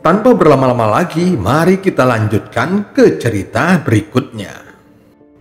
Tanpa berlama-lama lagi, mari kita lanjutkan ke cerita berikutnya.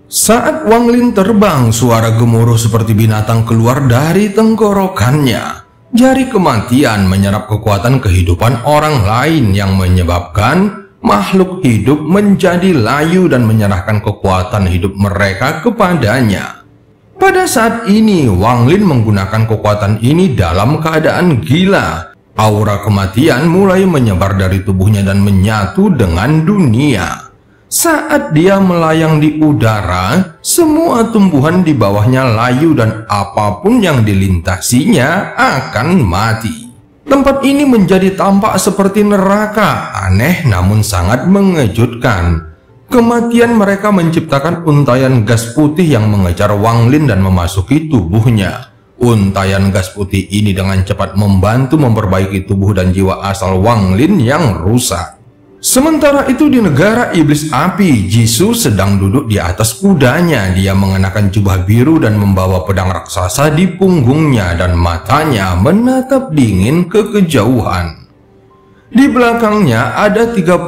Saat Wang Lin terbang, suara gemuruh seperti binatang keluar dari tenggorokannya. Jari kematian menyerap kekuatan kehidupan orang lain yang menyebabkan makhluk hidup menjadi layu dan menyerahkan kekuatan hidup mereka kepadanya. Pada saat ini, Wang Lin menggunakan kekuatan ini dalam keadaan gila. Aura kematian mulai menyebar dari tubuhnya dan menyatu dengan dunia. Saat dia melayang di udara, semua tumbuhan di bawahnya layu dan apapun yang dilintasinya akan mati. Tempat ini menjadi tampak seperti neraka, aneh namun sangat mengejutkan. Kematian mereka menciptakan untaian gas putih yang mengejar Wang Lin dan memasuki tubuhnya. Untaian gas putih ini dengan cepat membantu memperbaiki tubuh dan jiwa asal Wang Lin yang rusak. Sementara itu di negara iblis api, Jisoo sedang duduk di atas kudanya. Dia mengenakan jubah biru dan membawa pedang raksasa di punggungnya dan matanya menatap dingin ke kejauhan. Di belakangnya ada 30.000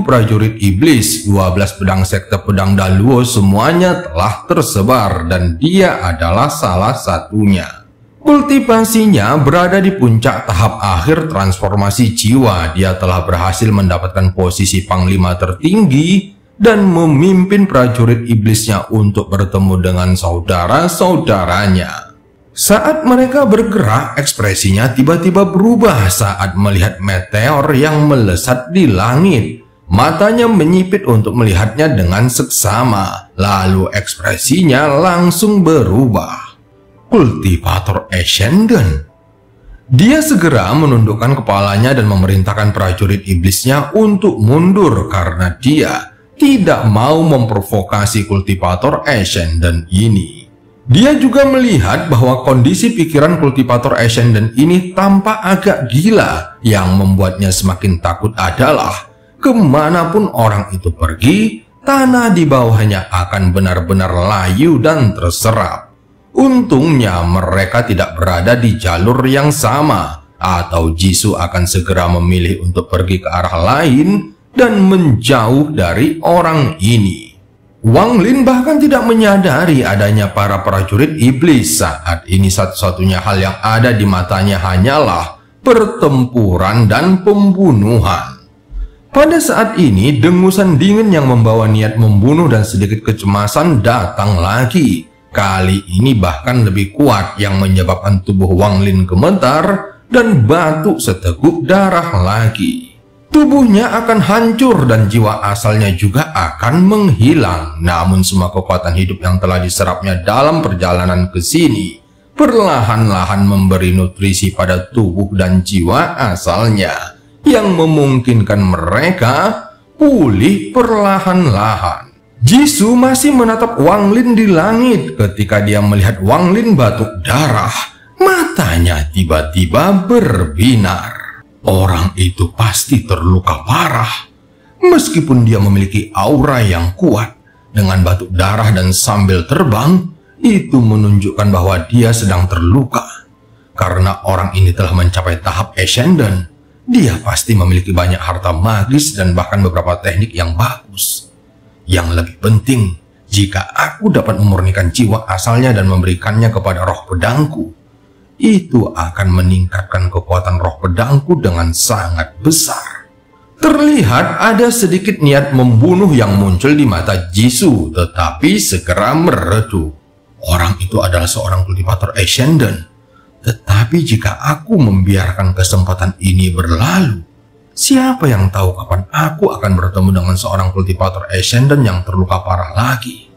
prajurit iblis, 12 pedang sekte pedang Daluo semuanya telah tersebar dan dia adalah salah satunya. Kultivasinya berada di puncak tahap akhir transformasi jiwa. Dia telah berhasil mendapatkan posisi panglima tertinggi dan memimpin prajurit iblisnya untuk bertemu dengan saudara-saudaranya. Saat mereka bergerak, ekspresinya tiba-tiba berubah saat melihat meteor yang melesat di langit. Matanya menyipit untuk melihatnya dengan seksama, lalu ekspresinya langsung berubah. Kultivator Ascendant. Dia segera menundukkan kepalanya dan memerintahkan prajurit iblisnya untuk mundur karena dia tidak mau memprovokasi kultivator Ascendant ini. Dia juga melihat bahwa kondisi pikiran kultivator Ascendant ini tampak agak gila. Yang membuatnya semakin takut adalah kemanapun orang itu pergi, tanah di bawahnya akan benar-benar layu dan terserap. Untungnya mereka tidak berada di jalur yang sama, atau Jisoo akan segera memilih untuk pergi ke arah lain dan menjauh dari orang ini. Wang Lin bahkan tidak menyadari adanya para prajurit iblis. Saat ini satu-satunya hal yang ada di matanya hanyalah pertempuran dan pembunuhan. Pada saat ini, dengusan dingin yang membawa niat membunuh dan sedikit kecemasan datang lagi. Kali ini bahkan lebih kuat yang menyebabkan tubuh Wang Lin gemetar dan batuk seteguk darah lagi. Tubuhnya akan hancur dan jiwa asalnya juga akan menghilang. Namun semua kekuatan hidup yang telah diserapnya dalam perjalanan ke sini perlahan-lahan memberi nutrisi pada tubuh dan jiwa asalnya yang memungkinkan mereka pulih perlahan-lahan. Jisoo masih menatap Wang Lin di langit. Ketika dia melihat Wang Lin batuk darah, matanya tiba-tiba berbinar. Orang itu pasti terluka parah. Meskipun dia memiliki aura yang kuat, dengan batuk darah dan sambil terbang, itu menunjukkan bahwa dia sedang terluka. Karena orang ini telah mencapai tahap Ascendant, dia pasti memiliki banyak harta magis dan bahkan beberapa teknik yang bagus. Yang lebih penting, jika aku dapat memurnikan jiwa asalnya dan memberikannya kepada roh pedangku, itu akan meningkatkan kekuatan roh pedangku dengan sangat besar. Terlihat ada sedikit niat membunuh yang muncul di mata Jisoo, tetapi segera meredu. Orang itu adalah seorang kultivator Ascendant. Tetapi jika aku membiarkan kesempatan ini berlalu, siapa yang tahu kapan aku akan bertemu dengan seorang kultivator Ascendant yang terluka parah lagi.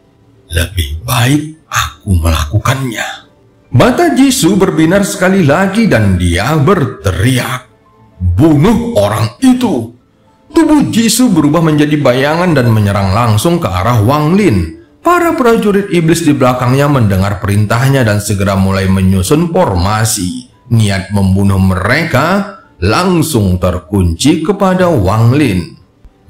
Lebih baik aku melakukannya. Mata Jisoo berbinar sekali lagi dan dia berteriak, "Bunuh orang itu!" Tubuh Jisoo berubah menjadi bayangan dan menyerang langsung ke arah Wang Lin. Para prajurit iblis di belakangnya mendengar perintahnya dan segera mulai menyusun formasi. Niat membunuh mereka langsung terkunci kepada Wang Lin.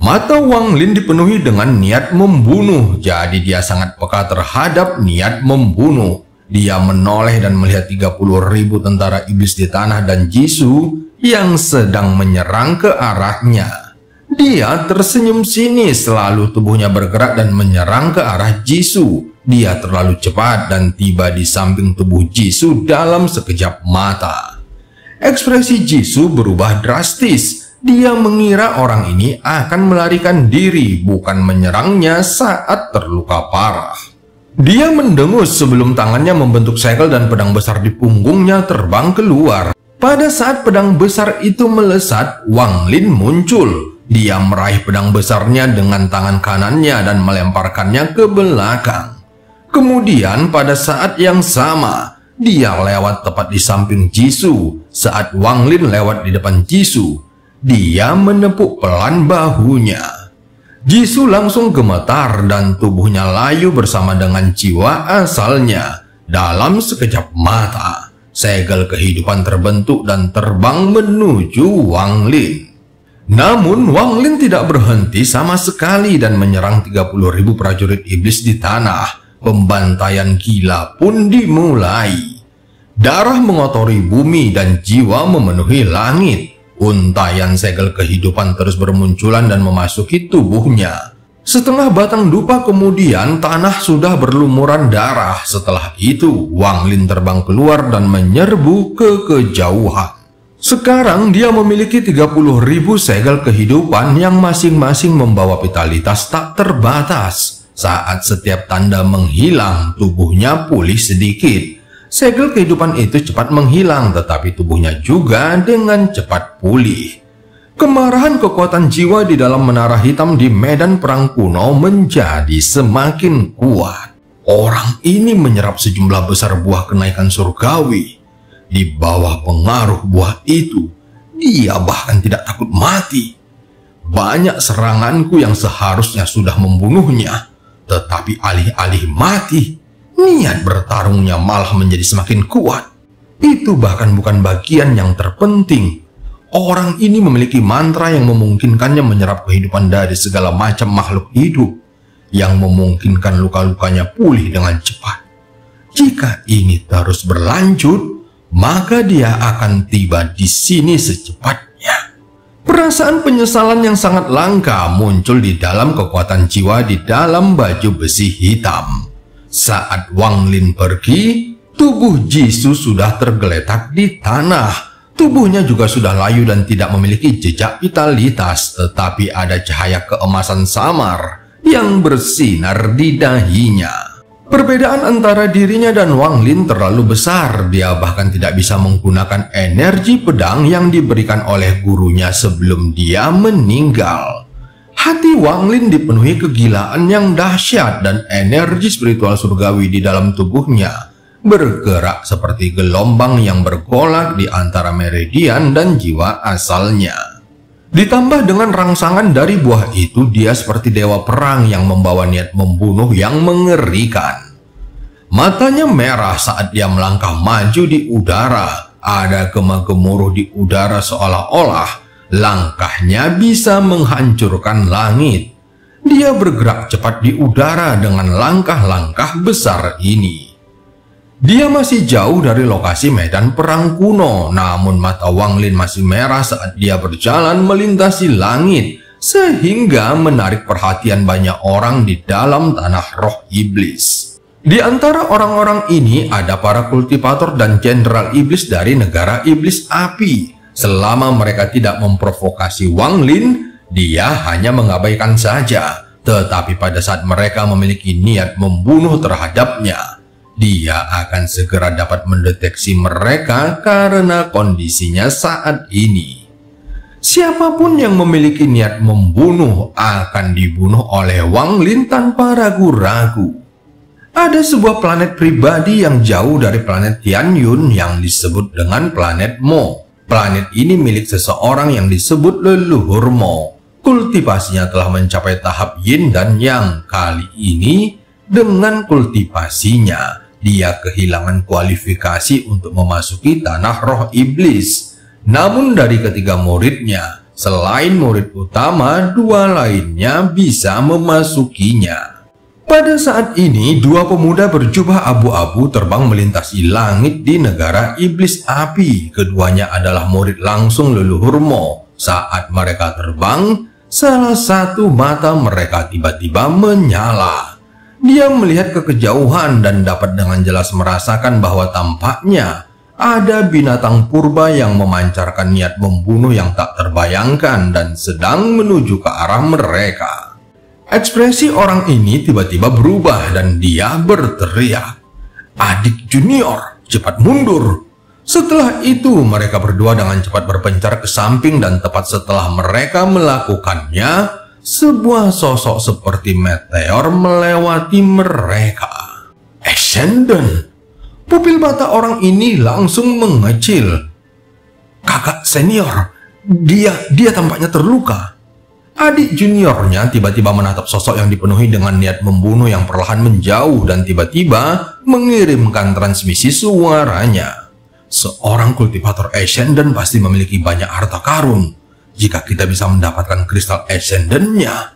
Mata Wang Lin dipenuhi dengan niat membunuh, jadi dia sangat peka terhadap niat membunuh. Dia menoleh dan melihat 30.000 tentara iblis di tanah dan Jisoo yang sedang menyerang ke arahnya. Dia tersenyum sinis, lalu tubuhnya bergerak dan menyerang ke arah Jisoo. Dia terlalu cepat dan tiba di samping tubuh Jisoo dalam sekejap mata. Ekspresi Jisoo berubah drastis. Dia mengira orang ini akan melarikan diri, bukan menyerangnya saat terluka parah. Dia mendengus sebelum tangannya membentuk segel dan pedang besar di punggungnya terbang keluar. Pada saat pedang besar itu melesat, Wang Lin muncul. Dia meraih pedang besarnya dengan tangan kanannya dan melemparkannya ke belakang. Kemudian pada saat yang sama, dia lewat tepat di samping Jisoo. Saat Wang Lin lewat di depan Jisoo, dia menepuk pelan bahunya. Jisoo langsung gemetar dan tubuhnya layu bersama dengan jiwa asalnya. Dalam sekejap mata, segel kehidupan terbentuk dan terbang menuju Wang Lin. Namun Wang Lin tidak berhenti sama sekali dan menyerang 30.000 prajurit iblis di tanah. Pembantaian gila pun dimulai. Darah mengotori bumi dan jiwa memenuhi langit. Untaian segel kehidupan terus bermunculan dan memasuki tubuhnya. Setengah batang dupa kemudian, tanah sudah berlumuran darah. Setelah itu, Wang Lin terbang keluar dan menyerbu ke kejauhan. Sekarang dia memiliki 30.000 segel kehidupan yang masing-masing membawa vitalitas tak terbatas. Saat setiap tanda menghilang, tubuhnya pulih sedikit. Segel kehidupan itu cepat menghilang, tetapi tubuhnya juga dengan cepat pulih. Kemarahan kekuatan jiwa di dalam menara hitam di medan perang kuno menjadi semakin kuat. Orang ini menyerap sejumlah besar buah kenaikan surgawi. Di bawah pengaruh buah itu, dia bahkan tidak takut mati. Banyak seranganku yang seharusnya sudah membunuhnya, tetapi alih-alih mati, niat bertarungnya malah menjadi semakin kuat. Itu bahkan bukan bagian yang terpenting. Orang ini memiliki mantra yang memungkinkannya menyerap kehidupan dari segala macam makhluk hidup, yang memungkinkan luka-lukanya pulih dengan cepat. Jika ini terus berlanjut, maka dia akan tiba di sini secepatnya. Perasaan penyesalan yang sangat langka muncul di dalam kekuatan jiwa di dalam baju besi hitam. Saat Wang Lin pergi, tubuh Jisoo sudah tergeletak di tanah. Tubuhnya juga sudah layu dan tidak memiliki jejak vitalitas, tetapi ada cahaya keemasan samar yang bersinar di dahinya. Perbedaan antara dirinya dan Wang Lin terlalu besar. Dia bahkan tidak bisa menggunakan energi pedang yang diberikan oleh gurunya sebelum dia meninggal. Hati Wang Lin dipenuhi kegilaan yang dahsyat dan energi spiritual surgawi di dalam tubuhnya bergerak seperti gelombang yang bergolak di antara meridian dan jiwa asalnya. Ditambah dengan rangsangan dari buah itu, dia seperti dewa perang yang membawa niat membunuh yang mengerikan. Matanya merah saat dia melangkah maju di udara. Ada gema-gemuruh di udara seolah-olah langkahnya bisa menghancurkan langit. Dia bergerak cepat di udara dengan langkah-langkah besar ini. Dia masih jauh dari lokasi medan perang kuno, namun mata Wang Lin masih merah saat dia berjalan melintasi langit, sehingga menarik perhatian banyak orang di dalam tanah roh iblis. Di antara orang-orang ini ada para kultivator dan jenderal iblis dari negara iblis api. Selama mereka tidak memprovokasi Wang Lin, dia hanya mengabaikan saja. Tetapi pada saat mereka memiliki niat membunuh terhadapnya, dia akan segera dapat mendeteksi mereka karena kondisinya saat ini. Siapapun yang memiliki niat membunuh akan dibunuh oleh Wang Lin tanpa ragu-ragu. Ada sebuah planet pribadi yang jauh dari planet Tianyun yang disebut dengan planet Mo. Planet ini milik seseorang yang disebut leluhur Mo. Kultivasinya telah mencapai tahap Yin dan Yang. Kali ini dengan kultivasinya, dia kehilangan kualifikasi untuk memasuki tanah roh iblis. Namun dari ketiga muridnya, selain murid utama, dua lainnya bisa memasukinya. Pada saat ini, dua pemuda berjubah abu-abu terbang melintasi langit di negara iblis api. Keduanya adalah murid langsung leluhur Mo. Saat mereka terbang, salah satu mata mereka tiba-tiba menyala. Dia melihat ke kejauhan dan dapat dengan jelas merasakan bahwa tampaknya ada binatang purba yang memancarkan niat membunuh yang tak terbayangkan dan sedang menuju ke arah mereka. Ekspresi orang ini tiba-tiba berubah dan dia berteriak, "Adik junior, cepat mundur!" Setelah itu mereka berdua dengan cepat berpencar ke samping dan tepat setelah mereka melakukannya, sebuah sosok seperti meteor melewati mereka. Ascendant! Pupil mata orang ini langsung mengecil. "Kakak senior, dia tampaknya terluka." Adik juniornya tiba-tiba menatap sosok yang dipenuhi dengan niat membunuh yang perlahan menjauh dan tiba-tiba mengirimkan transmisi suaranya. Seorang kultivator Ascendant pasti memiliki banyak harta karun. Jika kita bisa mendapatkan kristal Ascendant-nya.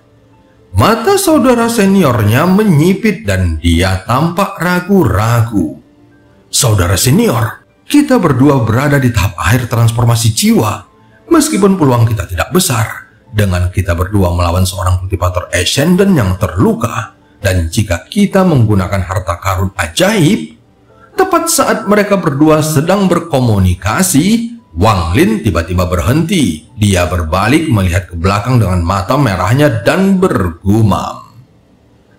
Mata saudara seniornya menyipit dan dia tampak ragu-ragu. "Saudara senior, kita berdua berada di tahap akhir transformasi jiwa. Meskipun peluang kita tidak besar, dengan kita berdua melawan seorang kultivator Ascendant yang terluka, dan jika kita menggunakan harta karun ajaib." Tepat saat mereka berdua sedang berkomunikasi, Wang Lin tiba-tiba berhenti. Dia berbalik melihat ke belakang dengan mata merahnya dan bergumam,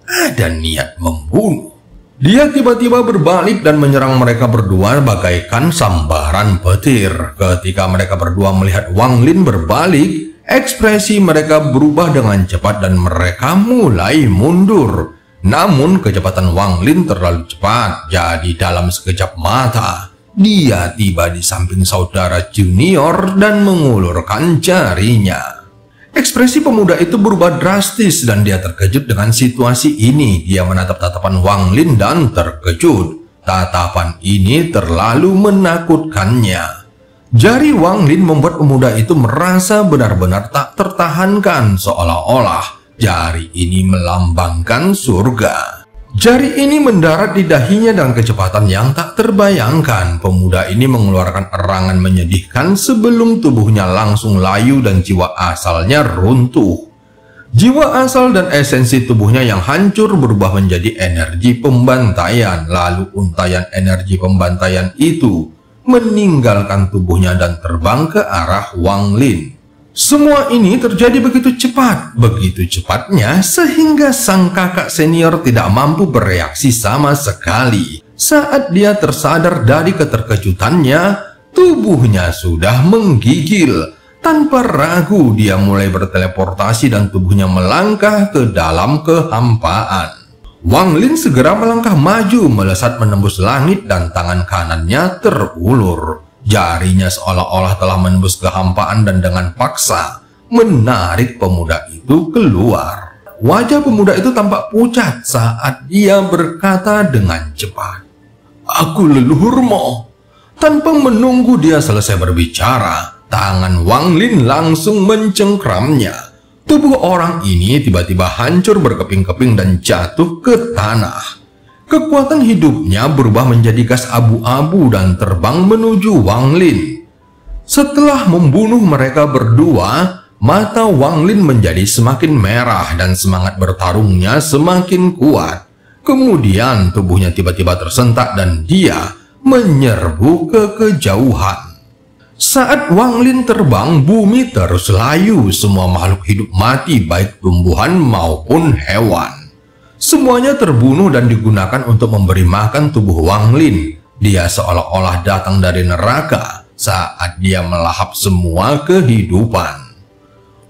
"Ada niat membunuh." Dia tiba-tiba berbalik dan menyerang mereka berdua bagaikan sambaran petir. Ketika mereka berdua melihat Wang Lin berbalik, ekspresi mereka berubah dengan cepat dan mereka mulai mundur. Namun kecepatan Wang Lin terlalu cepat, jadi dalam sekejap mata, dia tiba di samping saudara junior dan mengulurkan jarinya. Ekspresi pemuda itu berubah drastis dan dia terkejut dengan situasi ini. Dia menatap tatapan Wang Lin dan terkejut. Tatapan ini terlalu menakutkannya. Jari Wang Lin membuat pemuda itu merasa benar-benar tak tertahankan, seolah-olah jari ini melambangkan surga. Jari ini mendarat di dahinya dengan kecepatan yang tak terbayangkan. Pemuda ini mengeluarkan erangan menyedihkan sebelum tubuhnya langsung layu dan jiwa asalnya runtuh. Jiwa asal dan esensi tubuhnya yang hancur berubah menjadi energi pembantaian. Lalu untayan energi pembantaian itu meninggalkan tubuhnya dan terbang ke arah Wang Lin. Semua ini terjadi begitu cepat, begitu cepatnya sehingga sang kakak senior tidak mampu bereaksi sama sekali. Saat dia tersadar dari keterkejutannya, tubuhnya sudah menggigil. Tanpa ragu dia mulai berteleportasi dan tubuhnya melangkah ke dalam kehampaan. Wang Lin segera melangkah maju melesat menembus langit dan tangan kanannya terulur. Jarinya seolah-olah telah menembus kehampaan dan dengan paksa menarik pemuda itu keluar. Wajah pemuda itu tampak pucat saat dia berkata dengan cepat, "Aku leluhur Mo." Tanpa menunggu dia selesai berbicara, tangan Wang Lin langsung mencengkramnya. Tubuh orang ini tiba-tiba hancur berkeping-keping dan jatuh ke tanah. Kekuatan hidupnya berubah menjadi gas abu-abu dan terbang menuju Wang Lin. Setelah membunuh mereka berdua, mata Wang Lin menjadi semakin merah dan semangat bertarungnya semakin kuat. Kemudian tubuhnya tiba-tiba tersentak dan dia menyerbu ke kejauhan. Saat Wang Lin terbang, bumi terus layu. Semua makhluk hidup mati, baik tumbuhan maupun hewan. Semuanya terbunuh dan digunakan untuk memberi makan tubuh Wang Lin. Dia seolah-olah datang dari neraka saat dia melahap semua kehidupan.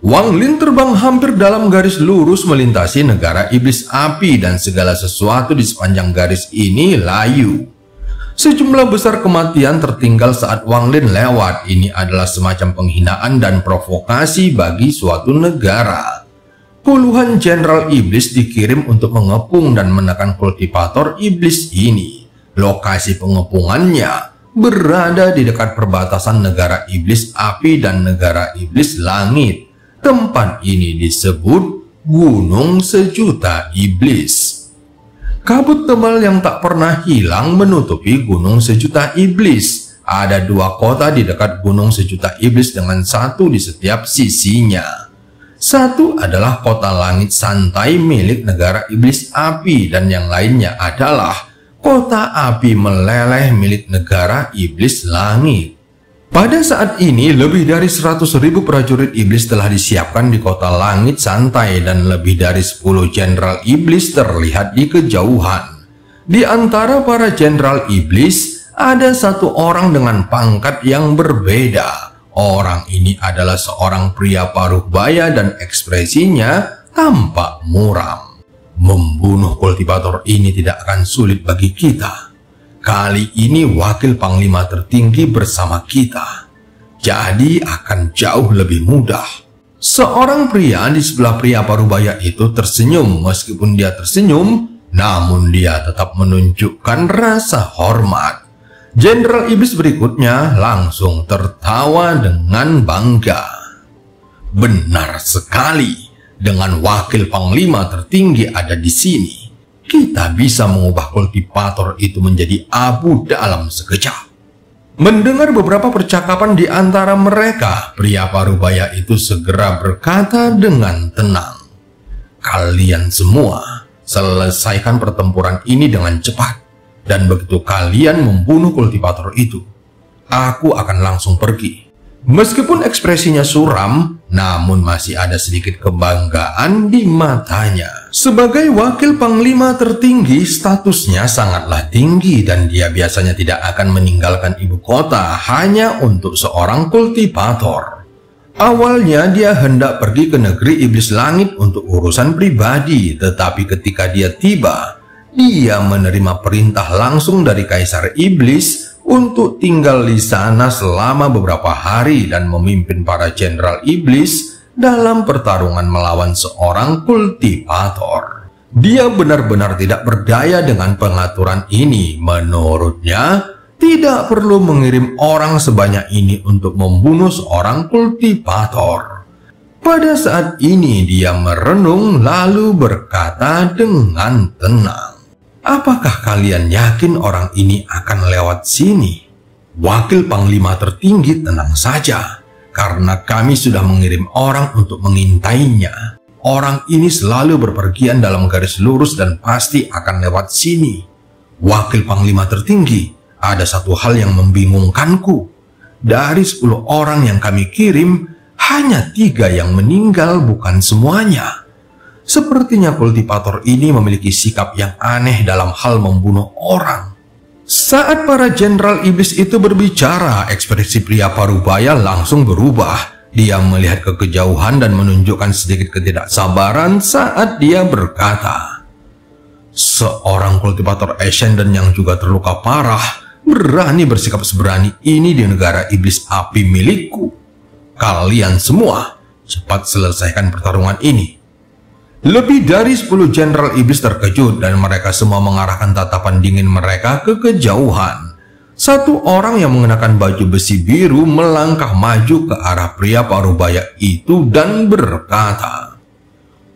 Wang Lin terbang hampir dalam garis lurus melintasi negara iblis api dan segala sesuatu di sepanjang garis ini layu. Sejumlah besar kematian tertinggal saat Wang Lin lewat. Ini adalah semacam penghinaan dan provokasi bagi suatu negara. Puluhan jenderal iblis dikirim untuk mengepung dan menekan kultivator iblis ini. Lokasi pengepungannya berada di dekat perbatasan negara iblis api dan negara iblis langit. Tempat ini disebut Gunung Sejuta Iblis. Kabut tebal yang tak pernah hilang menutupi Gunung Sejuta Iblis. Ada 2 kota di dekat Gunung Sejuta Iblis dengan 1 di setiap sisinya. Satu adalah kota langit santai milik negara iblis api, dan yang lainnya adalah kota api meleleh milik negara iblis langit. Pada saat ini, lebih dari 100.000 prajurit iblis telah disiapkan di kota langit santai, dan lebih dari 10 jenderal iblis terlihat di kejauhan. Di antara para jenderal iblis, ada 1 orang dengan pangkat yang berbeda. Orang ini adalah seorang pria paruh baya dan ekspresinya tampak muram. Membunuh kultivator ini tidak akan sulit bagi kita. Kali ini wakil panglima tertinggi bersama kita, jadi akan jauh lebih mudah. Seorang pria di sebelah pria parubaya itu tersenyum. Meskipun dia tersenyum, namun dia tetap menunjukkan rasa hormat. Jenderal iblis berikutnya langsung tertawa dengan bangga. Benar sekali, dengan wakil panglima tertinggi ada di sini, kita bisa mengubah kultivator itu menjadi abu dalam sekejap. Mendengar beberapa percakapan di antara mereka, pria parubaya itu segera berkata dengan tenang, "Kalian semua selesaikan pertempuran ini dengan cepat. Dan begitu kalian membunuh kultivator itu, aku akan langsung pergi." Meskipun ekspresinya suram, namun masih ada sedikit kebanggaan di matanya. Sebagai wakil panglima tertinggi, statusnya sangatlah tinggi dan dia biasanya tidak akan meninggalkan ibu kota hanya untuk seorang kultivator. Awalnya dia hendak pergi ke negeri iblis langit untuk urusan pribadi, tetapi ketika dia tiba, dia menerima perintah langsung dari Kaisar Iblis untuk tinggal di sana selama beberapa hari dan memimpin para jenderal iblis dalam pertarungan melawan seorang kultivator. Dia benar-benar tidak berdaya dengan pengaturan ini. Menurutnya, tidak perlu mengirim orang sebanyak ini untuk membunuh seorang kultivator. Pada saat ini dia merenung lalu berkata dengan tenang, "Apakah kalian yakin orang ini akan lewat sini?" Wakil panglima tertinggi tenang saja, karena kami sudah mengirim orang untuk mengintainya. Orang ini selalu berpergian dalam garis lurus dan pasti akan lewat sini. Wakil panglima tertinggi, ada satu hal yang membingungkanku. Dari 10 orang yang kami kirim, hanya 3 yang meninggal, bukan semuanya. Sepertinya kultivator ini memiliki sikap yang aneh dalam hal membunuh orang. Saat para jenderal iblis itu berbicara, ekspresi pria parubaya langsung berubah. Dia melihat ke kejauhan dan menunjukkan sedikit ketidaksabaran saat dia berkata, "Seorang kultivator Ascendant yang juga terluka parah berani bersikap seberani ini di negara iblis api milikku. Kalian semua cepat selesaikan pertarungan ini." Lebih dari 10 jenderal iblis terkejut dan mereka semua mengarahkan tatapan dingin mereka ke kejauhan. Satu orang yang mengenakan baju besi biru melangkah maju ke arah pria parubaya itu dan berkata,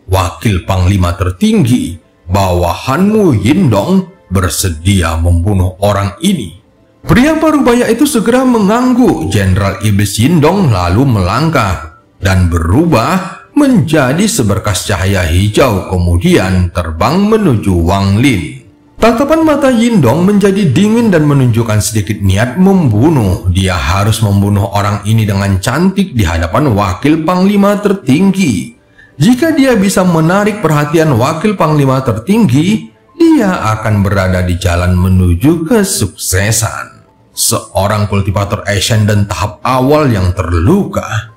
"Wakil panglima tertinggi, bawahanmu Yindong bersedia membunuh orang ini." Pria parubaya itu segera mengangguk. Jenderal iblis Yindong lalu melangkah dan berubah menjadi seberkas cahaya hijau, kemudian terbang menuju Wang Lin. Tatapan mata Yindong menjadi dingin dan menunjukkan sedikit niat membunuh. Dia harus membunuh orang ini dengan cantik di hadapan wakil panglima tertinggi. Jika dia bisa menarik perhatian wakil panglima tertinggi, dia akan berada di jalan menuju kesuksesan. Seorang kultivator Ascendant tahap awal yang terluka.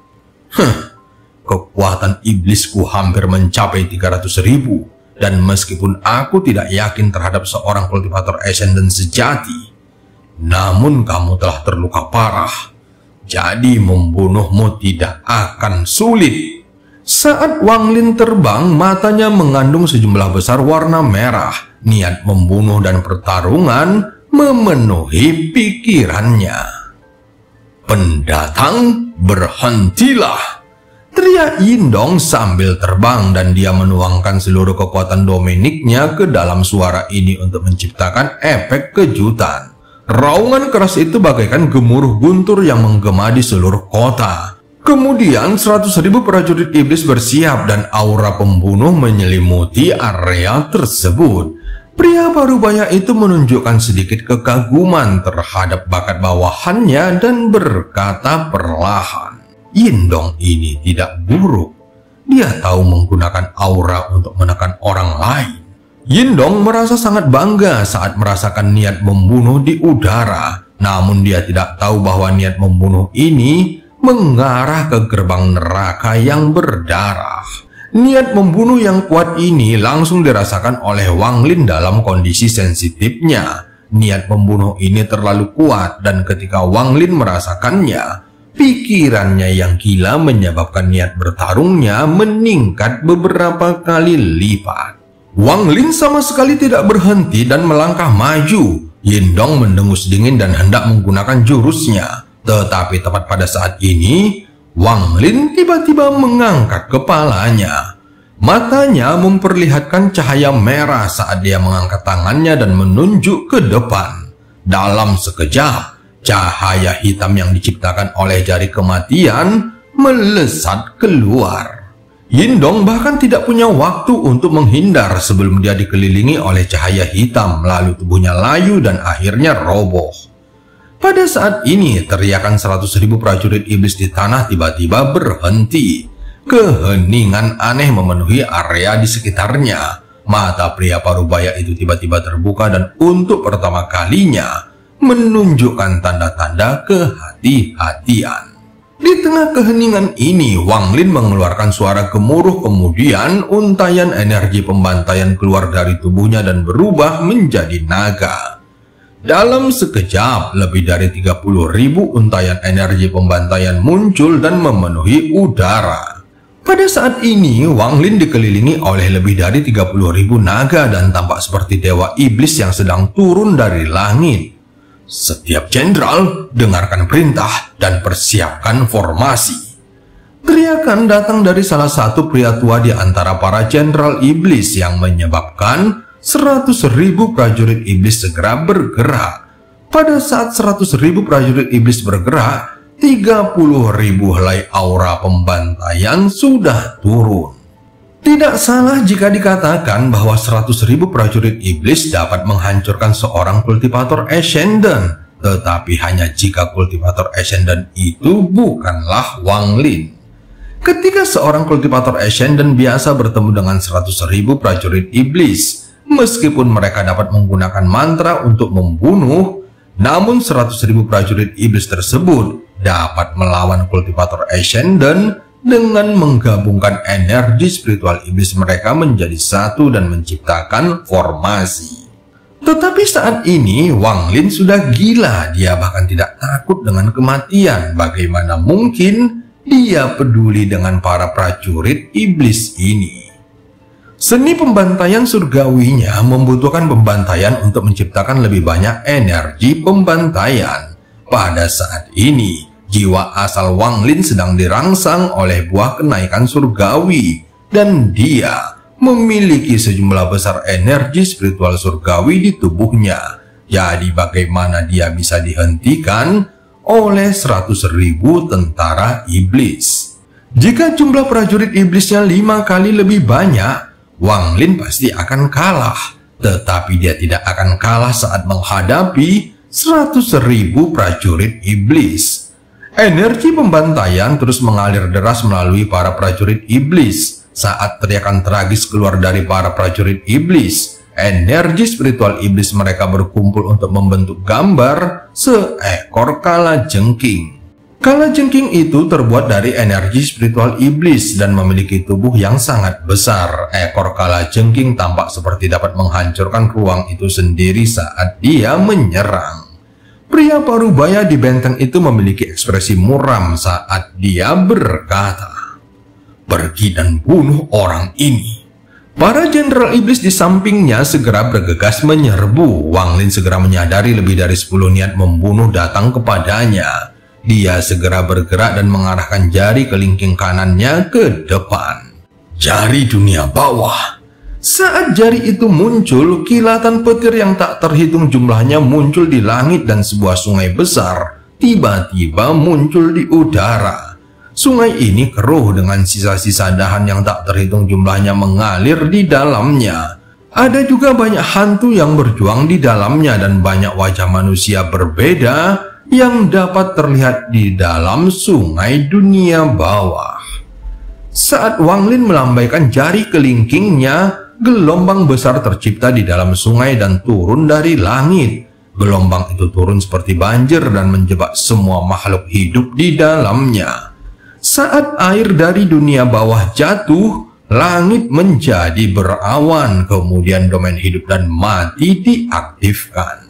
Kekuatan iblisku hampir mencapai 300.000, dan meskipun aku tidak yakin terhadap seorang kultivator Ascendant sejati, namun kamu telah terluka parah, jadi membunuhmu tidak akan sulit. Saat Wang Lin terbang, matanya mengandung sejumlah besar warna merah. Niat membunuh dan pertarungan memenuhi pikirannya. "Pendatang, berhentilah!" teriak Yindong sambil terbang, dan dia menuangkan seluruh kekuatan Dominiknya ke dalam suara ini untuk menciptakan efek kejutan. Raungan keras itu bagaikan gemuruh guntur yang menggema di seluruh kota. Kemudian 100.000 prajurit iblis bersiap dan aura pembunuh menyelimuti area tersebut. Pria parubaya itu menunjukkan sedikit kekaguman terhadap bakat bawahannya dan berkata perlahan, "Yindong ini tidak buruk. Dia tahu menggunakan aura untuk menekan orang lain." Yindong merasa sangat bangga saat merasakan niat membunuh di udara. Namun dia tidak tahu bahwa niat membunuh ini mengarah ke gerbang neraka yang berdarah. Niat membunuh yang kuat ini langsung dirasakan oleh Wang Lin dalam kondisi sensitifnya. Niat membunuh ini terlalu kuat, dan ketika Wang Lin merasakannya, pikirannya yang gila menyebabkan niat bertarungnya meningkat beberapa kali lipat. Wang Lin sama sekali tidak berhenti dan melangkah maju. Yindong mendengus dingin dan hendak menggunakan jurusnya. Tetapi tepat pada saat ini, Wang Lin tiba-tiba mengangkat kepalanya. Matanya memperlihatkan cahaya merah saat dia mengangkat tangannya dan menunjuk ke depan. Dalam sekejap, cahaya hitam yang diciptakan oleh jari kematian melesat keluar. Yindong bahkan tidak punya waktu untuk menghindar sebelum dia dikelilingi oleh cahaya hitam, lalu tubuhnya layu dan akhirnya roboh. Pada saat ini, teriakan 100.000 prajurit iblis di tanah tiba-tiba berhenti. Keheningan aneh memenuhi area di sekitarnya. Mata pria parubaya itu tiba-tiba terbuka dan untuk pertama kalinya menunjukkan tanda-tanda kehati-hatian. Di tengah keheningan ini, Wang Lin mengeluarkan suara gemuruh, kemudian untayan energi pembantaian keluar dari tubuhnya dan berubah menjadi naga. Dalam sekejap, lebih dari 30.000 untayan energi pembantaian muncul dan memenuhi udara. Pada saat ini, Wang Lin dikelilingi oleh lebih dari 30.000 naga dan tampak seperti dewa iblis yang sedang turun dari langit. "Setiap jenderal, dengarkan perintah dan persiapkan formasi." Teriakan datang dari salah satu pria tua di antara para jenderal iblis yang menyebabkan 100.000 prajurit iblis segera bergerak. Pada saat 100.000 prajurit iblis bergerak, 30.000 helai aura pembantaian sudah turun. Tidak salah jika dikatakan bahwa 100.000 prajurit iblis dapat menghancurkan seorang kultivator Ascendant, tetapi hanya jika kultivator Ascendant itu bukanlah Wang Lin. Ketika seorang kultivator Ascendant biasa bertemu dengan 100.000 prajurit iblis, meskipun mereka dapat menggunakan mantra untuk membunuh, namun 100.000 prajurit iblis tersebut dapat melawan kultivator Ascendant dengan menggabungkan energi spiritual iblis mereka menjadi satu dan menciptakan formasi. Tetapi saat ini Wang Lin sudah gila, dia bahkan tidak takut dengan kematian. Bagaimana mungkin dia peduli dengan para prajurit iblis ini? Seni pembantaian surgawinya membutuhkan pembantaian untuk menciptakan lebih banyak energi pembantaian. Pada saat ini, jiwa asal Wang Lin sedang dirangsang oleh buah kenaikan surgawi, dan dia memiliki sejumlah besar energi spiritual surgawi di tubuhnya. Jadi bagaimana dia bisa dihentikan oleh 100.000 tentara iblis? Jika jumlah prajurit iblisnya 5 kali lebih banyak, Wang Lin pasti akan kalah. Tetapi dia tidak akan kalah saat menghadapi 100.000 prajurit iblis. Energi pembantaian terus mengalir deras melalui para prajurit iblis. Saat teriakan tragis keluar dari para prajurit iblis, energi spiritual iblis mereka berkumpul untuk membentuk gambar seekor kalajengking. Kalajengking itu terbuat dari energi spiritual iblis dan memiliki tubuh yang sangat besar. Ekor kalajengking tampak seperti dapat menghancurkan ruang itu sendiri saat dia menyerang. Pria parubaya di benteng itu memiliki ekspresi muram saat dia berkata, "Pergi dan bunuh orang ini." Para jenderal iblis di sampingnya segera bergegas menyerbu. Wang Lin segera menyadari lebih dari 10 niat membunuh datang kepadanya. dia segera bergerak dan mengarahkan jari kelingking kanannya ke depan. Jari dunia bawah. Saat jari itu muncul, kilatan petir yang tak terhitung jumlahnya muncul di langit dan sebuah sungai besar tiba-tiba muncul di udara. Sungai ini keruh dengan sisa-sisa dahan yang tak terhitung jumlahnya mengalir di dalamnya. Ada juga banyak hantu yang berjuang di dalamnya dan banyak wajah manusia berbeda yang dapat terlihat di dalam sungai dunia bawah. Saat Wang Lin melambaikan jari kelingkingnya, gelombang besar tercipta di dalam sungai dan turun dari langit. Gelombang itu turun seperti banjir dan menjebak semua makhluk hidup di dalamnya. Saat air dari dunia bawah jatuh, langit menjadi berawan, kemudian domain hidup dan mati diaktifkan.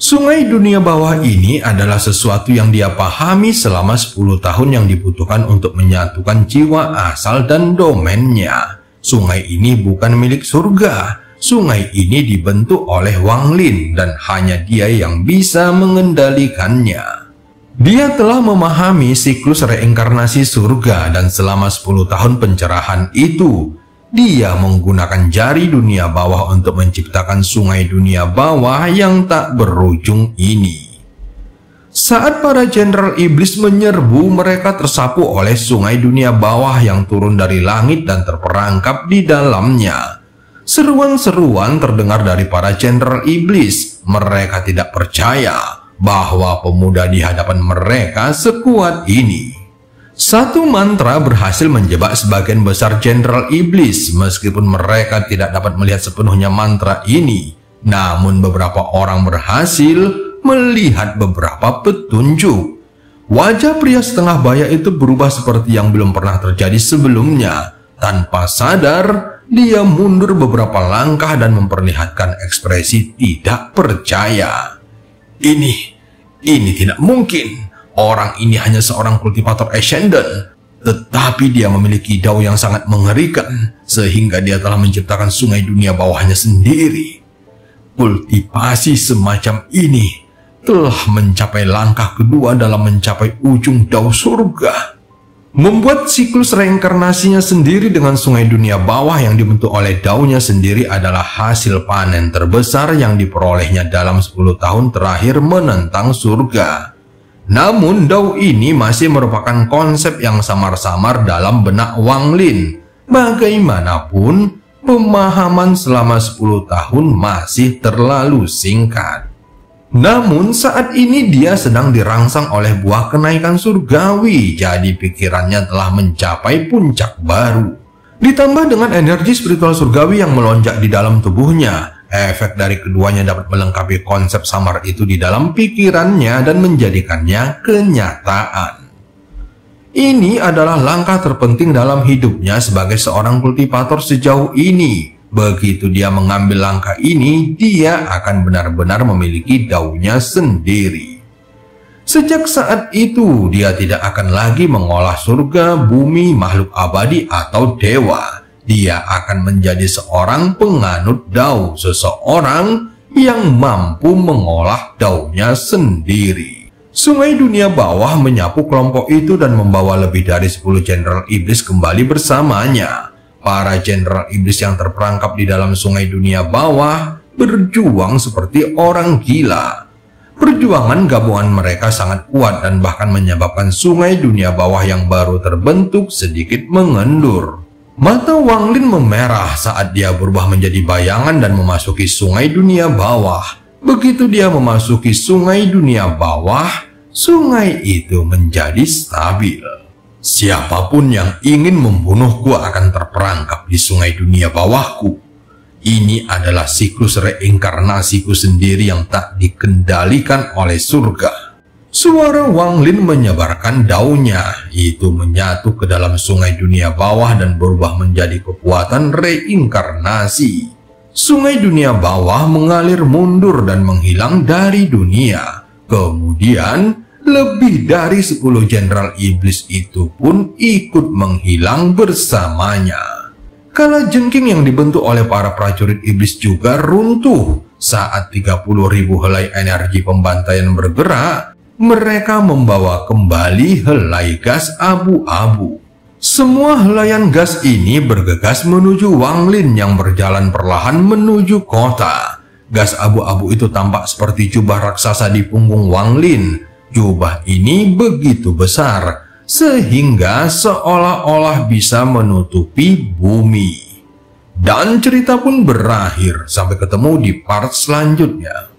Sungai dunia bawah ini adalah sesuatu yang dia pahami selama 10 tahun yang dibutuhkan untuk menyatukan jiwa asal dan domainnya. Sungai ini bukan milik surga. Sungai ini dibentuk oleh Wang Lin dan hanya dia yang bisa mengendalikannya. Dia telah memahami siklus reinkarnasi surga dan selama 10 tahun pencerahan itu, dia menggunakan jari dunia bawah untuk menciptakan sungai dunia bawah yang tak berujung ini. Saat para jenderal iblis menyerbu, mereka tersapu oleh sungai dunia bawah yang turun dari langit dan terperangkap di dalamnya. Seruan-seruan terdengar dari para jenderal iblis. Mereka tidak percaya bahwa pemuda di hadapan mereka sekuat ini. Satu mantra berhasil menjebak sebagian besar jenderal iblis. Meskipun mereka tidak dapat melihat sepenuhnya mantra ini, namun beberapa orang berhasil melihat beberapa petunjuk. Wajah pria setengah baya itu berubah seperti yang belum pernah terjadi sebelumnya. Tanpa sadar, dia mundur beberapa langkah dan memperlihatkan ekspresi tidak percaya. Ini tidak mungkin. Orang ini hanya seorang kultivator ascendant, tetapi dia memiliki dao yang sangat mengerikan, sehingga dia telah menciptakan sungai dunia bawahnya sendiri. Kultivasi semacam ini telah mencapai langkah kedua dalam mencapai ujung dao surga. Membuat siklus reinkarnasinya sendiri dengan sungai dunia bawah yang dibentuk oleh daunnya sendiri adalah hasil panen terbesar yang diperolehnya dalam 10 tahun terakhir menentang surga. Namun dao ini masih merupakan konsep yang samar-samar dalam benak Wang Lin. Bagaimanapun, pemahaman selama 10 tahun masih terlalu singkat. Namun saat ini dia sedang dirangsang oleh buah kenaikan surgawi, jadi pikirannya telah mencapai puncak baru. Ditambah dengan energi spiritual surgawi yang melonjak di dalam tubuhnya, efek dari keduanya dapat melengkapi konsep samar itu di dalam pikirannya dan menjadikannya kenyataan. Ini adalah langkah terpenting dalam hidupnya sebagai seorang kultivator sejauh ini. Begitu dia mengambil langkah ini, dia akan benar-benar memiliki daunnya sendiri. Sejak saat itu, dia tidak akan lagi mengolah surga, bumi, makhluk abadi, atau dewa. Dia akan menjadi seorang penganut dao, seseorang yang mampu mengolah daunnya sendiri. Sungai dunia bawah menyapu kelompok itu dan membawa lebih dari 10 jenderal iblis kembali bersamanya. Para jenderal iblis yang terperangkap di dalam sungai dunia bawah berjuang seperti orang gila. Perjuangan gabungan mereka sangat kuat dan bahkan menyebabkan sungai dunia bawah yang baru terbentuk sedikit mengendur. Mata Wang Lin memerah saat dia berubah menjadi bayangan dan memasuki sungai dunia bawah. Begitu dia memasuki sungai dunia bawah, sungai itu menjadi stabil. Siapapun yang ingin membunuhku akan terperangkap di sungai dunia bawahku. Ini adalah siklus reinkarnasiku sendiri yang tak dikendalikan oleh surga. Suara Wang Lin menyebarkan daunnya, itu menyatu ke dalam sungai dunia bawah dan berubah menjadi kekuatan reinkarnasi. Sungai dunia bawah mengalir mundur dan menghilang dari dunia. Kemudian, lebih dari 10 jenderal iblis itu pun ikut menghilang bersamanya. Kalajengking yang dibentuk oleh para prajurit iblis juga runtuh saat 30.000 helai energi pembantaian bergerak. mereka membawa kembali helai gas abu-abu. Semua helaian gas ini bergegas menuju Wang Lin yang berjalan perlahan menuju kota. Gas abu-abu itu tampak seperti jubah raksasa di punggung Wang Lin. Jubah ini begitu besar, sehingga seolah-olah bisa menutupi bumi. Dan cerita pun berakhir. Sampai ketemu di part selanjutnya.